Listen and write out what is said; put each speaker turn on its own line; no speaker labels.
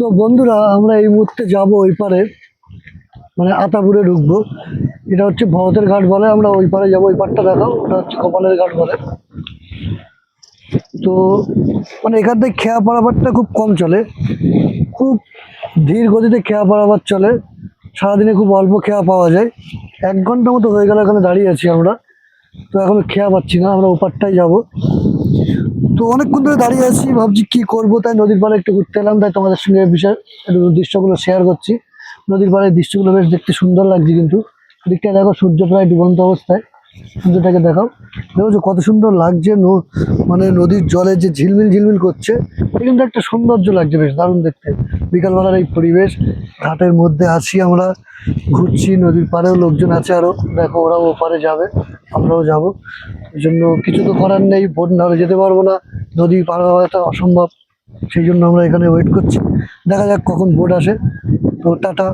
তো বন্ধুরা আমরা এই মুহূর্তে যাব ওই পারে, মানে আতাপুরে ঢুকবো। এটা হচ্ছে ভরতের ঘাট বলে, আমরা ওই পারে যাবো। ওই পারটা দেখাও, ওটা হচ্ছে কপালের ঘাট বলে। তো মানে এখান থেকে খেয়া পারাবারটা খুব কম চলে, খুব ধীর গতিতে খেয়া পারাবার চলে। সারাদিনে খুব অল্প খেয়া পাওয়া যায়। 1 ঘন্টা মতো হয়ে গেল এখানে দাঁড়িয়ে আছি আমরা, তো এখনো খেয়া পাচ্ছি না। আমরা ওপারটাই যাব। তো অনেকক্ষণ ধরে দাঁড়িয়ে আছি, ভাবছি কি করবো, তাই নদীর পাড়ে একটু ঘুরতে এলাম। তাই তোমাদের সঙ্গে এই বিষয়ে একটু দৃশ্যগুলো শেয়ার করছি। নদীর পাড়ের দৃশ্যগুলো বেশ দেখতে সুন্দর লাগছে, কিন্তু দিকটা দেখো, সূর্য প্রায় ডুবন্ত অবস্থায়। সূর্যটাকে দেখাও, দেখো কত সুন্দর লাগছে। মানে নদীর জলে যে ঝিলমিল ঝিলমিল করছে, এটা কিন্তু একটা সৌন্দর্য লাগছে, বেশ দারুণ দেখতে। বিকালবেলার এই পরিবেশ, ঘাটের মধ্যে আছি আমরা, ঘুরছি। নদীর পাড়েও লোকজন আছে আরো, দেখো ওরাও ওপারে যাবে, আমরাও যাব। এই জন্য কিছু তো করার নেই, বোট না হলে যেতে পারবো না, নদী পার হওয়াটা অসম্ভব। সেই জন্য আমরা এখানে ওয়েট করছি, দেখা যাক কখন বোট আসে। তো টাটা।